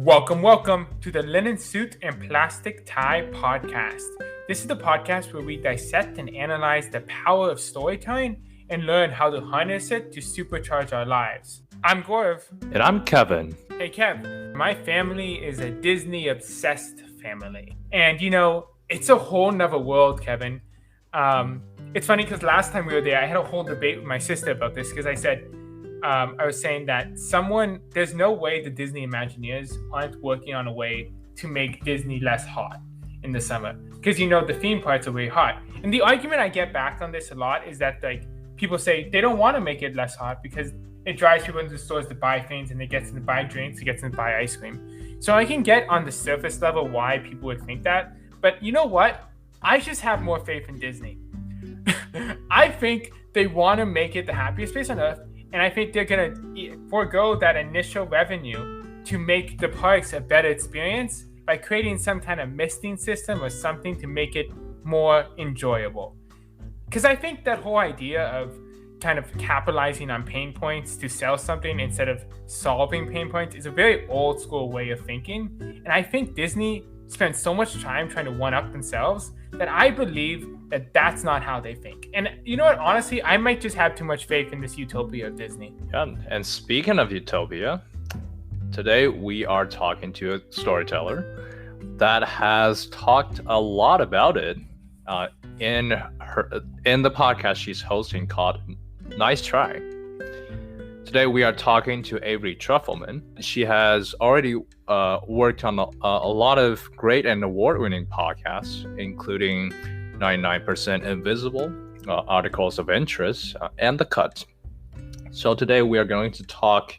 Welcome to the Linen Suit and Plastic Tie podcast. This is the podcast where we dissect and analyze the power of storytelling and learn how to harness it to supercharge our lives. I'm Gaurav. And I'm Kevin. Hey Kev, my family is a Disney-obsessed family. And it's a whole nother world, Kevin. It's funny because last time we were there, I had a whole debate with my sister about this because I said, I was saying that there's no way the Disney Imagineers aren't working on a way to make Disney less hot in the summer. Because the theme parks are really hot. And the argument I get back on this a lot is that people say they don't want to make it less hot because it drives people into the stores to buy things and it gets them to buy drinks, it gets them to buy ice cream. So I can get on the surface level why people would think that. But you know what? I just have more faith in Disney. I think they want to make it the happiest place on earth. And I think they're going to forego that initial revenue to make the parks a better experience by creating some kind of misting system or something to make it more enjoyable. Because I think that whole idea of kind of capitalizing on pain points to sell something instead of solving pain points is a very old school way of thinking. And I think Disney spends so much time trying to one-up themselves that I believe that that's not how they think. And you know what? Honestly, I might just have too much faith in this Utopia of Disney. Yeah, and speaking of Utopia, today we are talking to a storyteller that has talked a lot about it in the podcast she's hosting called Nice Try. Today we are talking to Avery Trufelman. She has already worked on a lot of great and award-winning podcasts, including 99% Invisible, Articles of Interest, and The Cut. So today we are going to talk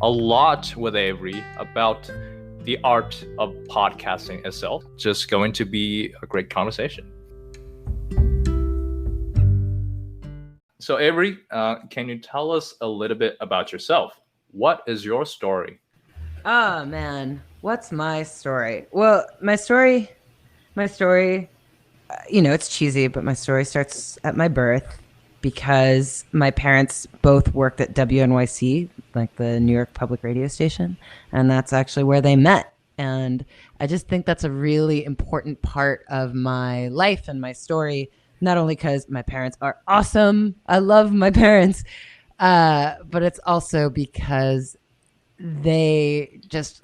a lot with Avery about the art of podcasting itself. Just going to be a great conversation. So Avery, can you tell us a little bit about yourself? What is your story? Oh man, what's my story? Well, my story, it's cheesy, but my story starts at my birth because my parents both worked at WNYC, like the New York Public Radio station, and that's actually where they met. And I just think that's a really important part of my life and my story, not only because my parents are awesome, I love my parents, but it's also because they just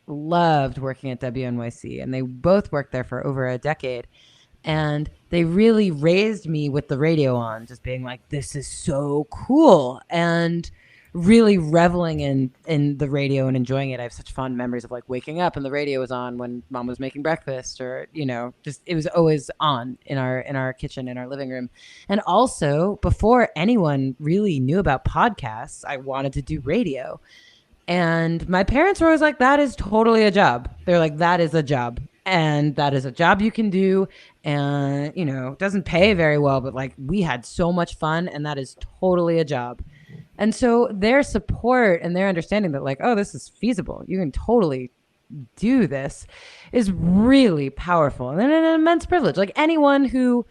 loved working at WNYC, and they both worked there for over a decade. And they really raised me with the radio on, just being like, this is so cool, and really reveling in the radio and enjoying it. I have such fond memories of waking up and the radio was on when mom was making breakfast, or just it was always on in our kitchen, in our living room. And also, before anyone really knew about podcasts, I wanted to do radio. And my parents were always like, that is totally a job. They're like, that is a job. And that is a job you can do. And, it doesn't pay very well, but we had so much fun, and that is totally a job. And so their support and their understanding that oh, this is feasible, you can totally do this, is really powerful and an immense privilege. Anyone who,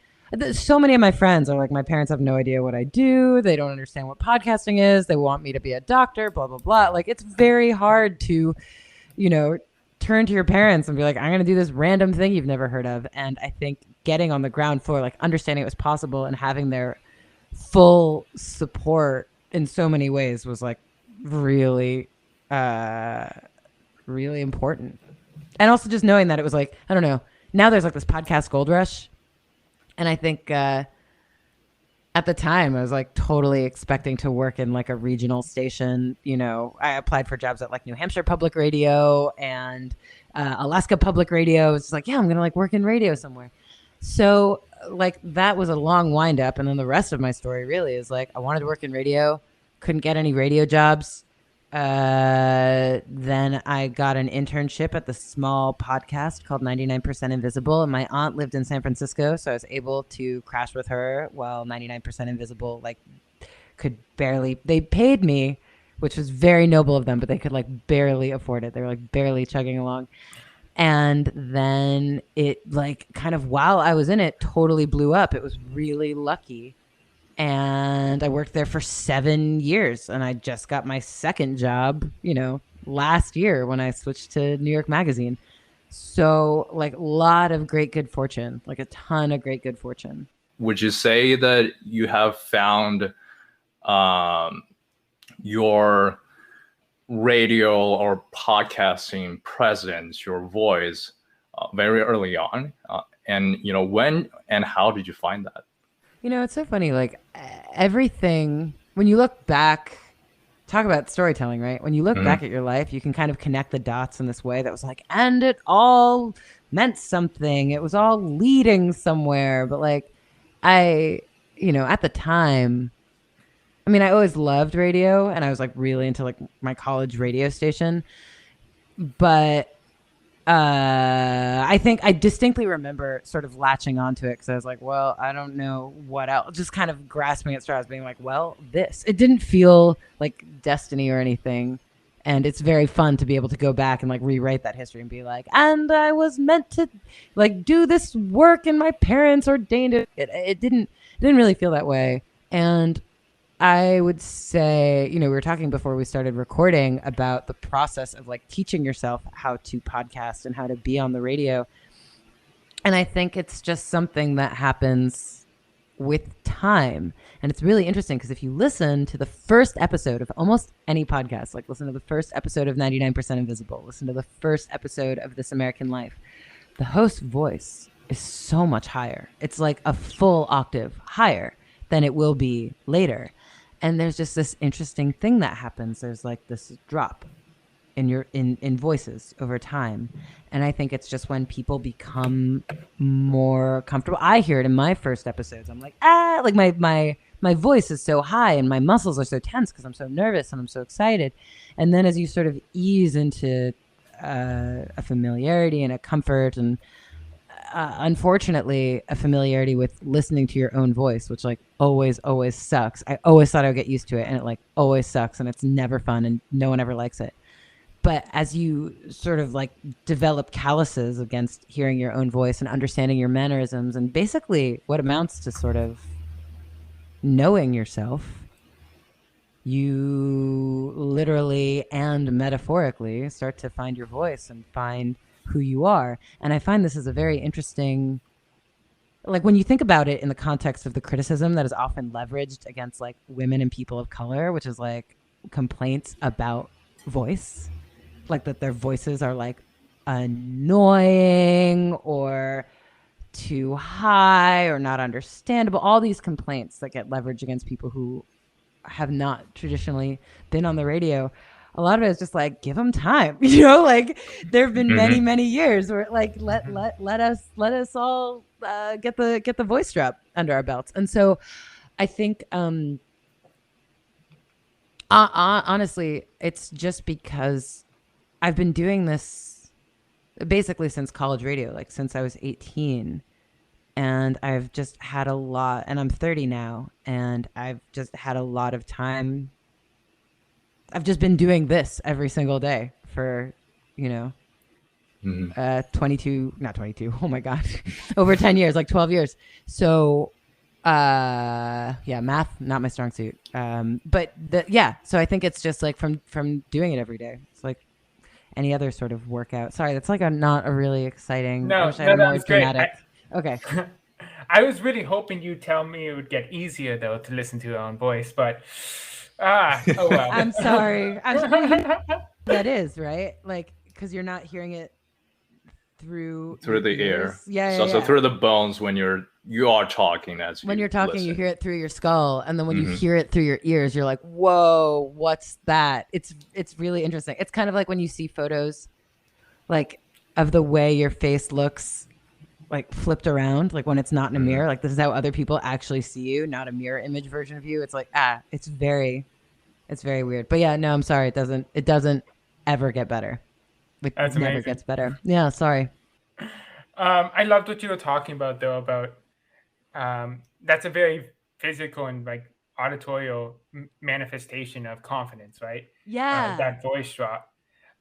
so many of my friends are like, my parents have no idea what I do. They don't understand what podcasting is. They want me to be a doctor, blah, blah, blah. It's very hard to, turn to your parents and be like, I'm going to do this random thing you've never heard of. And I think getting on the ground floor, understanding it was possible and having their full support in so many ways was really, really important. And also just knowing that it was I don't know, now there's this podcast gold rush. And I think at the time I was totally expecting to work in a regional station. I applied for jobs at New Hampshire Public Radio and Alaska Public Radio. It's yeah, I'm going to work in radio somewhere. So that was a long wind up. And then the rest of my story really is I wanted to work in radio, couldn't get any radio jobs. Then I got an internship at the small podcast called 99% Invisible, and my aunt lived in San Francisco, so I was able to crash with her while 99% Invisible could barely, they paid me, which was very noble of them, but they could barely afford it. They were barely chugging along. And then it kind of while I was in it totally blew up. It was really lucky. And I worked there for 7 years, and I just got my second job, last year when I switched to New York Magazine. So like a lot of great good fortune, like a ton of great good fortune. Would you say that you have found your radio or podcasting presence, your voice, very early on? And when and how did you find that? It's so funny. Like everything, when you look back, talk about storytelling, right? When you look back at your life, you can kind of connect the dots in this way that was like, and it all meant something. It was all leading somewhere. But like, at the time, I mean, I always loved radio and I was like really into like my college radio station. But I think I distinctly remember sort of latching onto it because I was like, well, I don't know what else. Just kind of grasping at straws, being like, well, this. It didn't feel like destiny or anything. And it's very fun to be able to go back and like rewrite that history and be like, and I was meant to like do this work and my parents ordained it. It didn't really feel that way. And I would say, we were talking before we started recording about the process of like teaching yourself how to podcast and how to be on the radio. And I think it's just something that happens with time. And it's really interesting because if you listen to the first episode of almost any podcast, like listen to the first episode of 99% Invisible, listen to the first episode of This American Life, the host's voice is so much higher. It's like a full octave higher than it will be later. And there's just this interesting thing that happens. There's like this drop in voices over time. And I think it's just when people become more comfortable. I hear it in my first episodes. I'm like, like my voice is so high and my muscles are so tense because I'm so nervous and I'm so excited. And then as you sort of ease into a familiarity and a comfort and unfortunately a familiarity with listening to your own voice, which like always sucks. I always thought I would get used to it and it like always sucks and it's never fun and no one ever likes it. But as you sort of like develop calluses against hearing your own voice and understanding your mannerisms and basically what amounts to sort of knowing yourself, you literally and metaphorically start to find your voice and find who you are. And I find this is a very interesting, like when you think about it in the context of the criticism that is often leveraged against like women and people of color, which is like complaints about voice, like that their voices are like annoying or too high or not understandable, all these complaints that get leveraged against people who have not traditionally been on the radio. A lot of it is just like, give them time, like there have been many years where like, let us all get the voice drop under our belts. And so I think, honestly, it's just because I've been doing this basically since college radio, like since I was 18. And I've just had a lot, and I'm 30 now, and I've just had a lot of time. I've just been doing this every single day for, 22, oh my God, over 10 years, like 12 years. So, math, not my strong suit. So I think it's just like from doing it every day. It's like any other sort of workout. Sorry, that's like not a really exciting. I wish I had more dramatic. Okay. I was really hoping you'd tell me it would get easier though to listen to your own voice, but oh well. I'm sorry. That is right, like because you're not hearing it through the ears. Air. So through the bones when you are talking as when you're talking, listen. You hear it through your skull, and then when you hear it through your ears, you're like, "Whoa, what's that?" It's really interesting. It's kind of like when you see photos, like of the way your face looks, like flipped around, like when it's not in a mirror. Like this is how other people actually see you, not a mirror image version of you. It's like it's very weird. But yeah, no, I'm sorry. It doesn't ever get better. It never gets better. Yeah, sorry. I loved what you were talking about though, about that's a very physical and like auditorial manifestation of confidence, right? Yeah. That voice drop.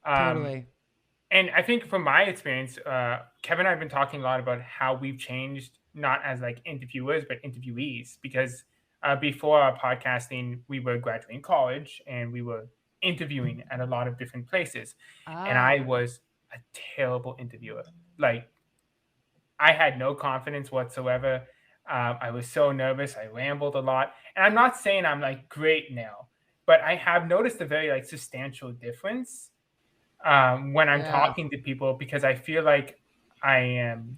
Totally. And I think from my experience, Kevin and I have been talking a lot about how we've changed, not as like interviewers, but interviewees, because before our podcasting, we were graduating college and we were interviewing at a lot of different places, and I was a terrible interviewer. Like, I had no confidence whatsoever. I was so nervous. I rambled a lot, and I'm not saying I'm like great now, but I have noticed a very like substantial difference when I'm talking to people, because I feel like I am.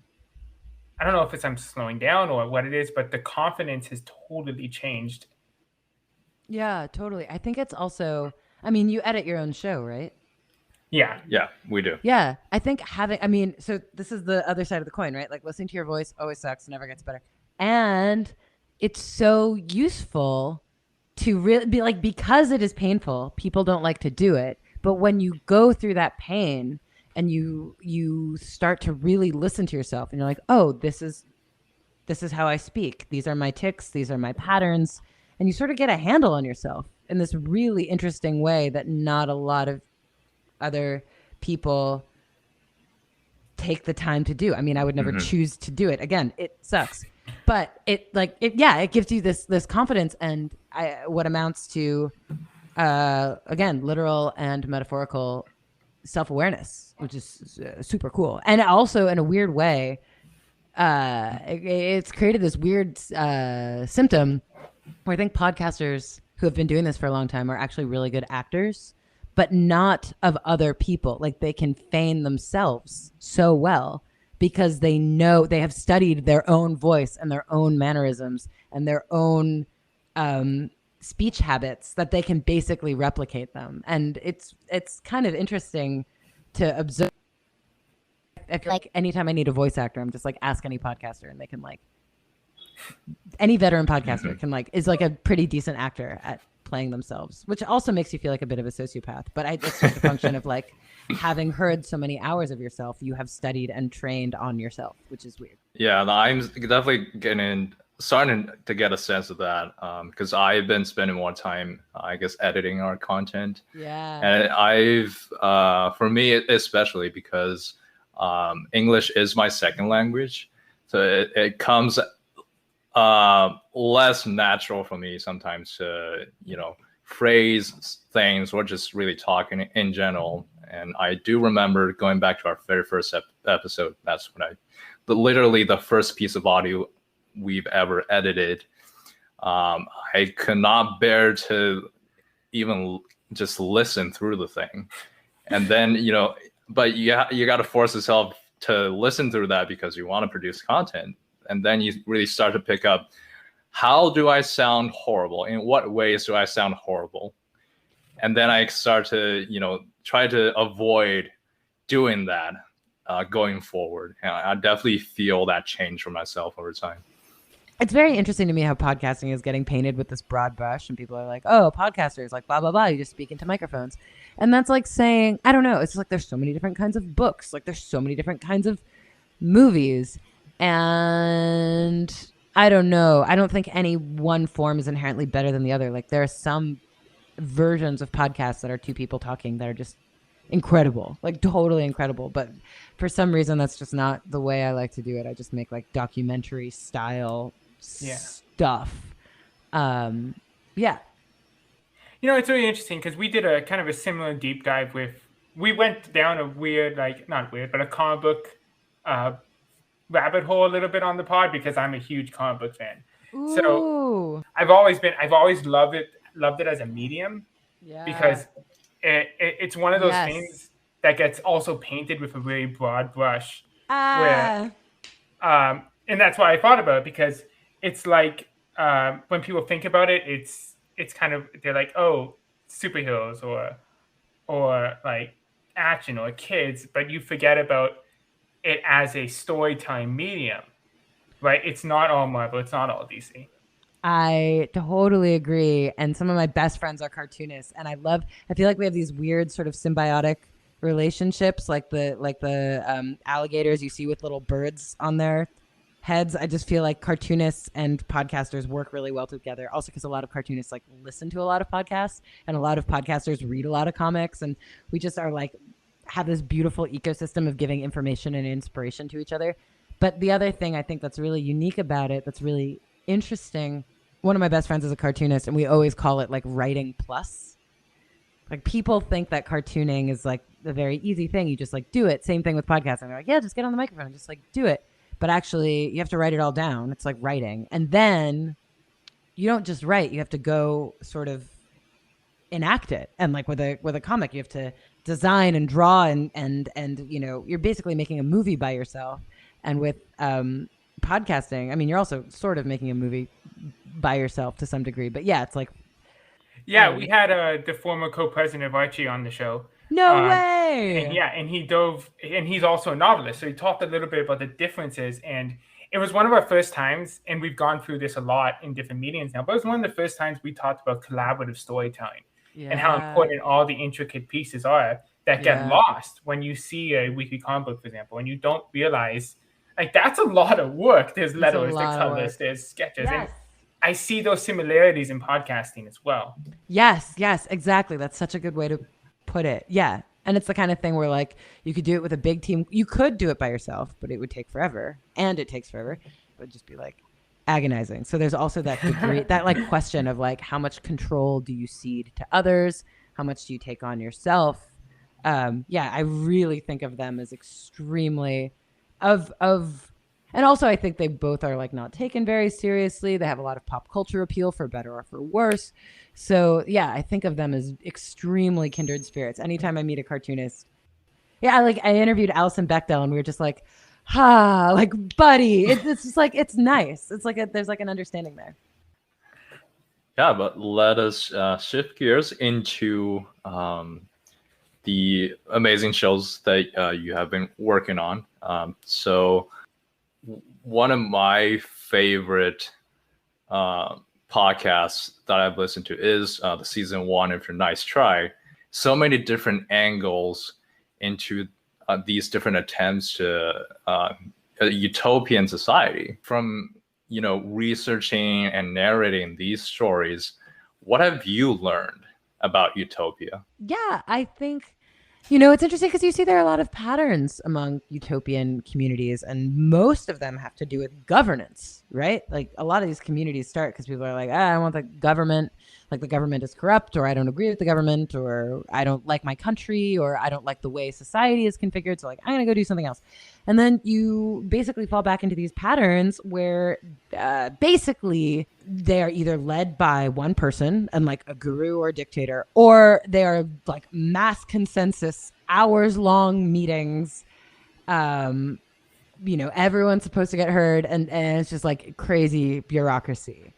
I don't know if I'm slowing down or what it is, but the confidence has totally changed. Yeah, totally. I think it's also, I mean, you edit your own show, right? Yeah. Yeah, we do. Yeah. I think so this is the other side of the coin, right? Like, listening to your voice always sucks, never gets better. And it's so useful to really be like, because it is painful, people don't like to do it. But when you go through that pain and you start to really listen to yourself, and you're like, oh, this is how I speak. These are my tics. These are my patterns. And you sort of get a handle on yourself in this really interesting way that not a lot of other people take the time to do. I mean, I would never choose to do it. Again, it sucks. But it gives you this confidence, and what amounts to again, literal and metaphorical self-awareness, which is super cool. And also, in a weird way, it's created this weird symptom where I think podcasters who have been doing this for a long time are actually really good actors, but not of other people. Like, they can feign themselves so well because they know, they have studied their own voice and their own mannerisms and their own speech habits, that they can basically replicate them. And it's kind of interesting to observe. I feel like anytime I need a voice actor, I'm just like, ask any podcaster, and they can like, any veteran podcaster can like, is like a pretty decent actor at playing themselves, which also makes you feel like a bit of a sociopath. But it's just a function of like, having heard so many hours of yourself, you have studied and trained on yourself, which is weird. Yeah, I'm definitely starting to get a sense of that, because I've been spending more time, I guess, editing our content. Yeah. And for me, especially because English is my second language, so it comes less natural for me sometimes to, phrase things or just really talk in general. And I do remember going back to our very first episode. That's when literally the first piece of audio we've ever edited. I could not bear to even just listen through the thing. And then, but you got to force yourself to listen through that because you want to produce content. And then you really start to pick up, how do I sound horrible? In what ways do I sound horrible? And then I start to, try to avoid doing that going forward. And I definitely feel that change for myself over time. It's very interesting to me how podcasting is getting painted with this broad brush, and people are like, oh, podcasters, like blah, blah, blah. You just speak into microphones. And that's like saying, I don't know. It's like, there's so many different kinds of books. Like, there's so many different kinds of movies. And I don't know. I don't think any one form is inherently better than the other. Like, there are some versions of podcasts that are two people talking that are just incredible, like totally incredible. But for some reason, that's just not the way I like to do it. I just make like documentary style stuff. Yeah. It's really interesting because we did a kind of a similar deep dive we went down a weird, like not weird, but a comic book rabbit hole a little bit on the pod because I'm a huge comic book fan. Ooh. So I've always loved it as a medium, because it's one of those things that gets also painted with a really broad brush. Where, and that's why I thought about it, because it's like when people think about it, it's kind of, they're like, oh, superheroes or like action or kids, but you forget about it as a storytelling medium, right? It's not all Marvel, it's not all DC. I totally agree. And some of my best friends are cartoonists, and I feel like we have these weird sort of symbiotic relationships, like the alligators you see with little birds on their heads. I just feel like cartoonists and podcasters work really well together. Also, because a lot of cartoonists like listen to a lot of podcasts, and a lot of podcasters read a lot of comics, and we just are like have this beautiful ecosystem of giving information and inspiration to each other. But the other thing I think that's really unique about it, that's really interesting, one of my best friends is a cartoonist, and we always call it like writing plus, Like people think that cartooning is like a very easy thing. You just like do it. Same thing with podcasting. They're like, yeah, just get on the microphone and just like do it. But actually, you have to write it all down. It's like writing, and then you don't just write. You have to go sort of enact it. And like with a comic, you have to design and draw and you know, you're basically making a movie by yourself. And with podcasting, I mean, you're also sort of making a movie by yourself to some degree. But yeah, it's like we had the former co-president of Archie on the show. no way. And he's also a novelist. So he talked a little bit about the differences. And it was one of our first times, and we've gone through this a lot in different meetings now, but it was one of the first times we talked about collaborative storytelling and how important all the intricate pieces are that get lost when you see a weekly comic book, for example, and you don't realize, like, that's a lot of work. There's letters, there's colors, there's sketches. Yes. And I see those similarities in podcasting as well. Yes, exactly. That's such a good way to put it. Yeah. And it's the kind of thing where like you could do it with a big team. You could do it by yourself, but it would take forever. And it takes forever. It would just be like agonizing. So there's also that degree, that like question of like, how much control do you cede to others? How much do you take on yourself? I really think of them as extremely and also I think they both are like not taken very seriously. They have a lot of pop culture appeal, for better or for worse. So yeah, I think of them as extremely kindred spirits. Anytime I meet a cartoonist, I interviewed Alison Bechdel, and we were just like, like buddy. It's just like, it's nice. It's like there's like an understanding there. Yeah, but let us shift gears into the amazing shows that you have been working on. So one of my favorite podcasts that I've listened to is the season 1 of Your Nice Try. So many different angles into these different attempts to a utopian society. From, you know, researching and narrating these stories, what have you learned about Utopia? Yeah, I think, you know, it's interesting because you see there are a lot of patterns among utopian communities, and most of them have to do with governance, right? Like a lot of these communities start because people are like, I don't want the government, like the government is corrupt, or I don't agree with the government, or I don't like my country, or I don't like the way society is configured. So like, I'm going to go do something else. And then you basically fall back into these patterns where basically they are either led by one person and like a guru or a dictator, or they are like mass consensus, hours long meetings. You know, everyone's supposed to get heard, and it's just like crazy bureaucracy.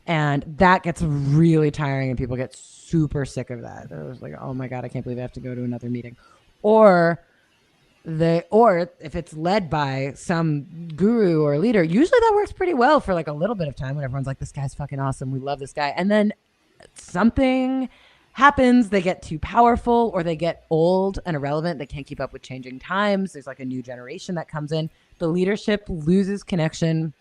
And that gets really tiring, and people get super sick of that. They're just like, oh my God, I can't believe I have to go to another meeting. Or if it's led by some guru or leader, usually that works pretty well for like a little bit of time when everyone's like, this guy's fucking awesome, we love this guy. And then something happens, they get too powerful, or they get old and irrelevant, they can't keep up with changing times. There's like a new generation that comes in. The leadership loses connection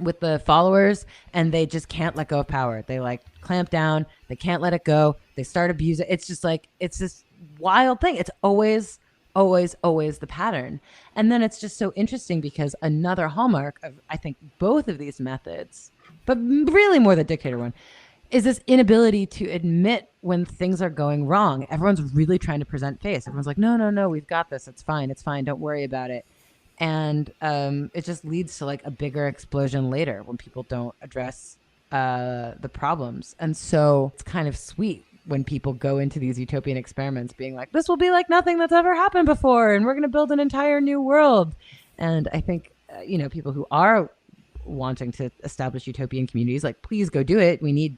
with the followers, and they just can't let go of power. They like clamp down, they can't let it go, they start abusing it. It's just like, it's this wild thing. It's always the pattern. And then it's just so interesting because another hallmark of, I think, both of these methods, but really more the dictator one, is this inability to admit when things are going wrong. Everyone's really trying to present face. Everyone's like, no, we've got this, it's fine, don't worry about it. And it just leads to like a bigger explosion later when people don't address the problems. And so it's kind of sweet when people go into these utopian experiments being like, this will be like nothing that's ever happened before, and we're going to build an entire new world. And I think, you know, people who are wanting to establish utopian communities, like, please go do it. We need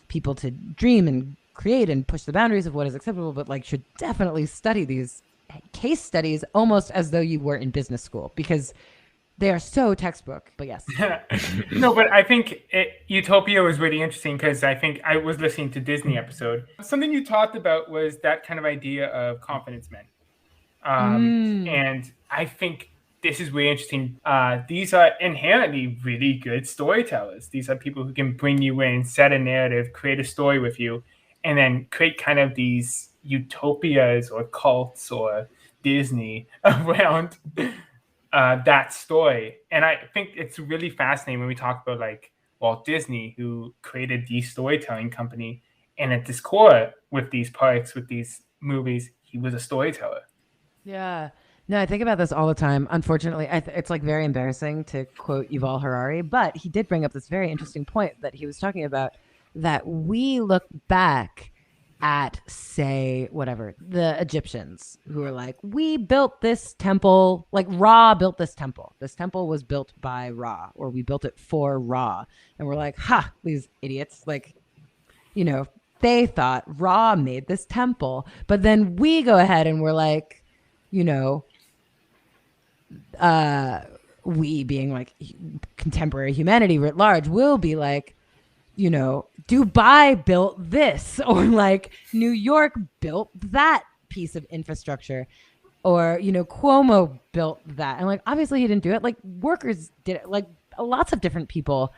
people to dream and create and push the boundaries of what is acceptable, but like should definitely study these case studies almost as though you were in business school, because they are so textbook. But yes. No, but I think Utopia was really interesting because I think I was listening to Disney episode. Something you talked about was that kind of idea of confidence men. And I think this is really interesting. These are inherently really good storytellers. These are people who can bring you in, set a narrative, create a story with you, and then create kind of these utopias or cults or Disney around that story. And I think it's really fascinating when we talk about like Walt Disney, who created the storytelling company, And at this core, with these parks, with these movies, he was a storyteller. Yeah. No, I think about this all the time. Unfortunately, it's like very embarrassing to quote Yuval Harari, but he did bring up this very interesting point that he was talking about, that we look back at, say, whatever, the Egyptians, who are like, we built this temple, like Ra built this temple. This temple was built by Ra, or we built it for Ra. And we're like, ha, these idiots. Like, you know, they thought Ra made this temple. But then we go ahead and we're like, you know, we being like contemporary humanity writ large will be like, you know, Dubai built this, or like New York built that piece of infrastructure, or, you know, Cuomo built that. And like, obviously he didn't do it. Like workers did it. Like lots of different people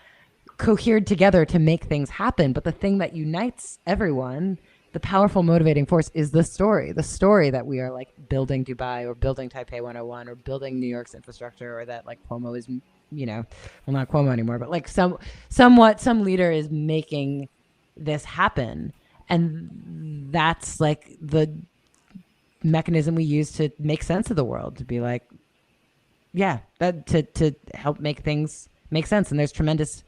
cohered together to make things happen. But the thing that unites everyone, the powerful motivating force, is the story that we are like building Dubai, or building Taipei 101, or building New York's infrastructure, or that like Cuomo is, you know, well, not Cuomo anymore, but like some leader is making this happen. And that's like the mechanism we use to make sense of the world, to be like, yeah, that to help make things make sense. And there's tremendous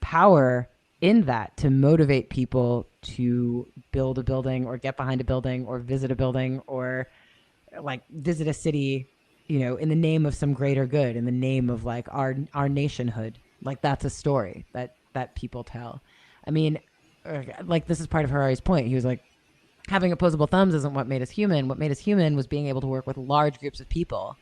power in that to motivate people to build a building, or get behind a building, or visit a building, or like visit a city, you know, in the name of some greater good, in the name of like our nationhood. Like that's a story that people tell. I mean, like this is part of Harari's point. He was like, having opposable thumbs isn't what made us human. What made us human was being able to work with large groups of people.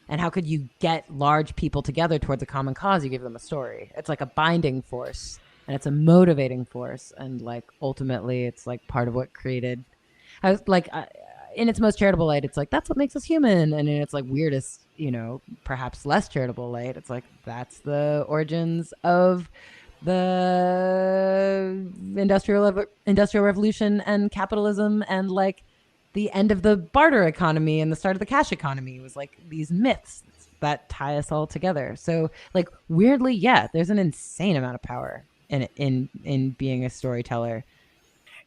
And how could you get large people together towards a common cause? You give them a story. It's like a binding force, and it's a motivating force. And like ultimately, it's like part of what created. I was like, in its most charitable light, it's like that's what makes us human. And in its like weirdest, you know, perhaps less charitable light, it's like that's the origins of the industrial revolution and capitalism, and like the end of the barter economy and the start of the cash economy. Was like these myths that tie us all together. So like weirdly, yeah, there's an insane amount of power in being a storyteller.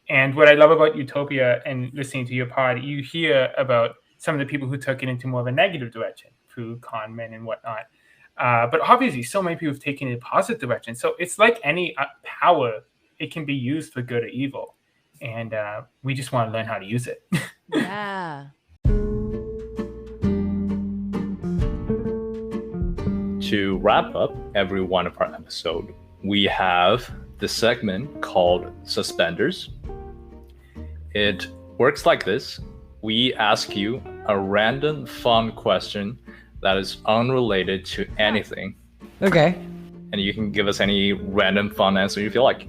And what I love about Utopia and listening to your pod, you hear about some of the people who took it into more of a negative direction through con men and whatnot. But obviously, so many people have taken it in a positive direction. So it's like any power, it can be used for good or evil. And we just want to learn how to use it. Yeah. To wrap up every one of our episode, we have the segment called Suspenders. It works like this. We ask you a random fun question that is unrelated to anything. Okay. And you can give us any random fun answer you feel like.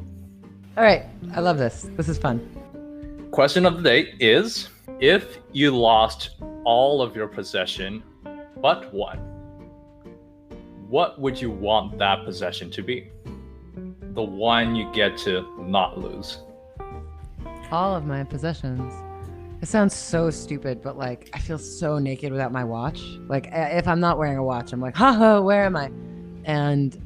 All right. I love this. This is fun. Question of the day is, if you lost all of your possession but one, what would you want that possession to be? The one you get to not lose. All of my possessions. It sounds so stupid, but like I feel so naked without my watch. Like if I'm not wearing a watch, I'm like, haha, where am I? And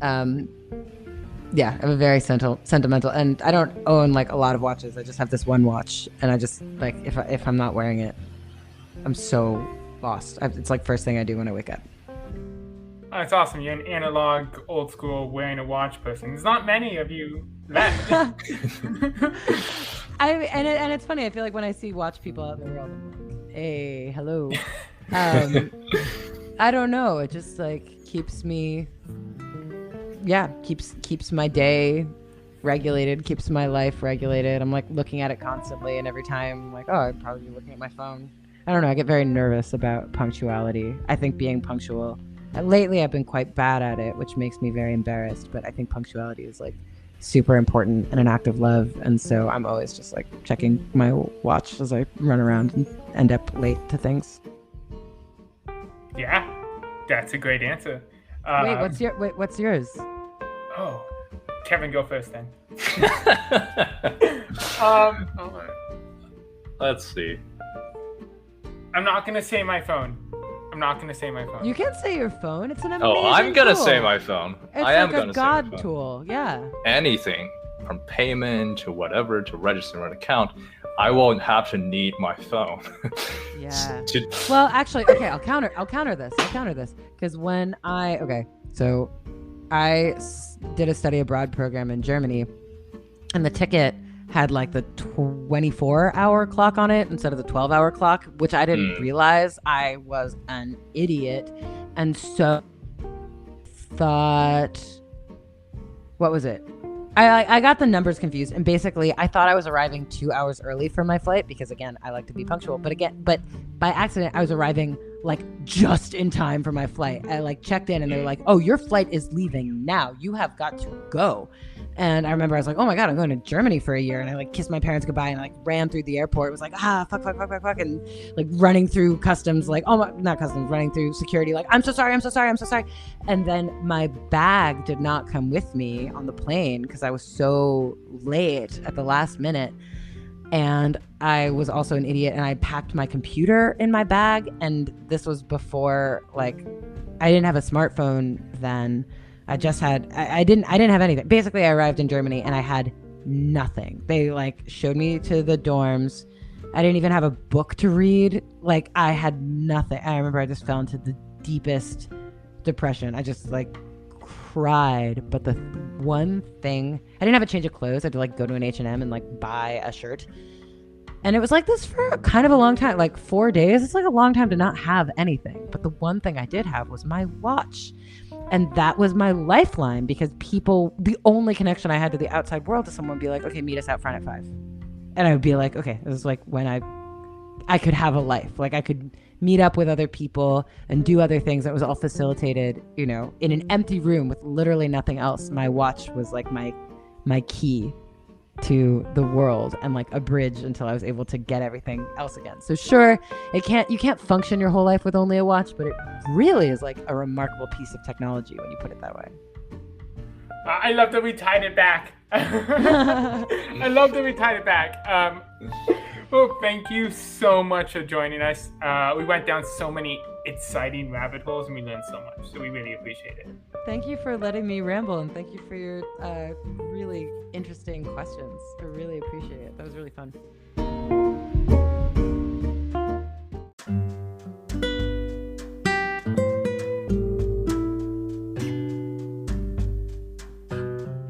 yeah, I have a very sentimental, and I don't own like a lot of watches. I just have this one watch, and I just like if I'm not wearing it, I'm so lost. It's like first thing I do when I wake up. Oh, that's awesome. You're an analog, old school, wearing a watch person. There's not many of you left. And it's funny. I feel like when I see watch people out in the world, I'm like, hey, hello. I don't know. It just like keeps me, keeps my day regulated, keeps my life regulated. I'm like looking at it constantly, and every time I'm like, oh, I'd probably be looking at my phone. I don't know. I get very nervous about punctuality. I think being punctual. Lately, I've been quite bad at it, which makes me very embarrassed. But I think punctuality is like super important and an act of love. And so I'm always just like checking my watch as I run around and end up late to things. Yeah, that's a great answer. What's yours? Oh, Kevin, go first then. Let's see. I'm not gonna say my phone. You can say your phone. It's an amazing I'm gonna tool. say my phone. It's I am like gonna a say my god phone. tool. Yeah. Anything. from payment to whatever to register an account, I will have to need my phone. Yeah. Well, actually, okay, I'll counter this because when I did a study abroad program in Germany, and the ticket had like the 24-hour clock on it instead of the 12-hour clock, which I didn't realize. I was an idiot, and so thought, what was it? I got the numbers confused, and basically I thought I was arriving 2 hours early for my flight because, again, I like to be punctual. But by accident, I was arriving like just in time for my flight. I like checked in, and they were like, "Oh, your flight is leaving now. You have got to go." And I remember I was like, "Oh my God, I'm going to Germany for a year." And I like kissed my parents goodbye and I like ran through the airport. It was like, fuck. And like running through customs, like, not customs, running through security. Like, I'm so sorry. And then my bag did not come with me on the plane because I was so late at the last minute. And I was also an idiot, and I packed my computer in my bag. And this was before, like, I didn't have a smartphone then. I just had, I didn't have anything. Basically, I arrived in Germany and I had nothing. They like showed me to the dorms. I didn't even have a book to read. Like, I had nothing. I remember I just fell into the deepest depression. I just like cried. But the one thing, I didn't have a change of clothes. I had to like go to an H&M and like buy a shirt. And it was like this for kind of a long time, like 4 days. It's like a long time to not have anything. But the one thing I did have was my watch. And that was my lifeline, because the only connection I had to the outside world is someone would be like, okay, meet us out front at 5. And I would be like, okay, this is like when I could have a life. Like I could meet up with other people and do other things that was all facilitated, in an empty room with literally nothing else. My watch was like my key to the world and like a bridge until I was able to get everything else again. So sure, you can't function your whole life with only a watch, but it really is like a remarkable piece of technology when you put it that way. I love that we tied it back. Well, thank you so much for joining us. We went down so many exciting rabbit holes and we learned so much, so we really appreciate it. Thank you for letting me ramble, and thank you for your really interesting questions. I really appreciate it. That was really fun.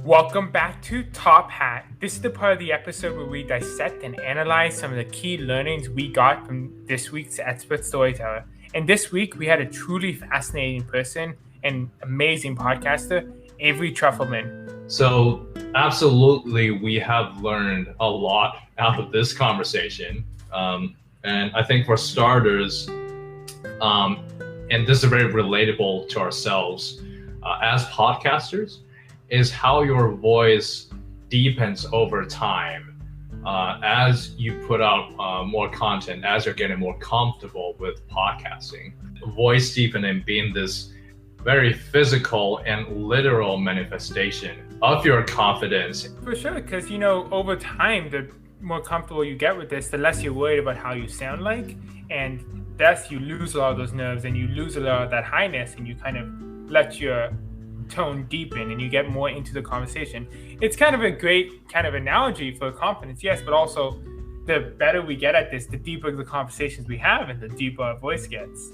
Welcome back to Top Hat. This is the part of the episode where we dissect and analyze some of the key learnings we got from this week's expert storyteller. And this week, we had a truly fascinating person and amazing podcaster, Avery Trufelman. So absolutely, we have learned a lot out of this conversation. And I think for starters, and this is very relatable to ourselves as podcasters, is how your voice deepens over time as you put out more content, as you're getting more comfortable with podcasting. Voice deepening being this very physical and literal manifestation of your confidence. For sure, because over time, the more comfortable you get with this, the less you're worried about how you sound like, and thus you lose a lot of those nerves and you lose a lot of that highness, and you kind of let your tone deepen and you get more into the conversation. It's kind of a great kind of analogy for confidence, yes, but also the better we get at this, the deeper the conversations we have and the deeper our voice gets.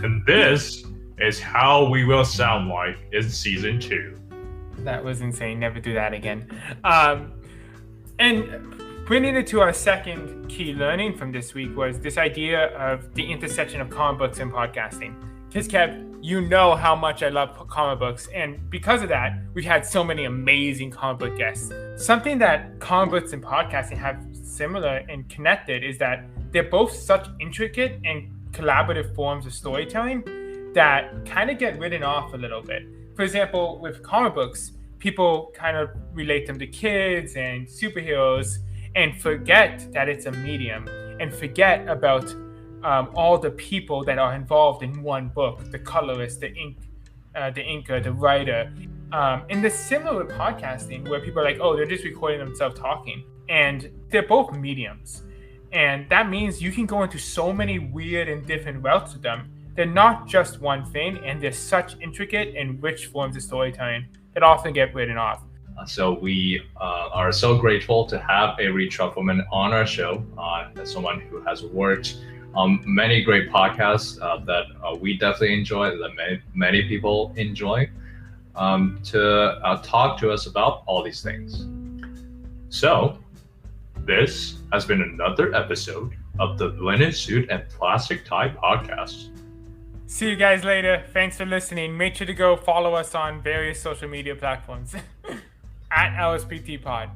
And this is how we will sound like in season 2. That was insane. Never do that again. And bringing it to our second key learning from this week was this idea of the intersection of comic books and podcasting. Because Kev, you know how much I love comic books, and because of that, we've had so many amazing comic book guests. Something that comic books and podcasting have similar and connected is that they're both such intricate and collaborative forms of storytelling that kind of get written off a little bit. For example, with comic books, people kind of relate them to kids and superheroes and forget that it's a medium and forget about all the people that are involved in one book, the colorist, the inker, the writer. And the similar with podcasting, where people are like, oh, they're just recording themselves talking. And they're both mediums. And that means you can go into so many weird and different routes with them. They're not just one thing, and they're such intricate and rich forms of storytelling that often get written off. So we are so grateful to have Avery Trufelman on our show, as someone who has worked on many great podcasts that we definitely enjoy, that many people enjoy, to talk to us about all these things. So this has been another episode of the Linen Suit and Plastic Tie podcast. See you guys later. Thanks for listening. Make sure to go follow us on various social media platforms at LSPT Pod.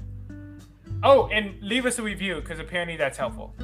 Oh, and leave us a review because apparently that's helpful.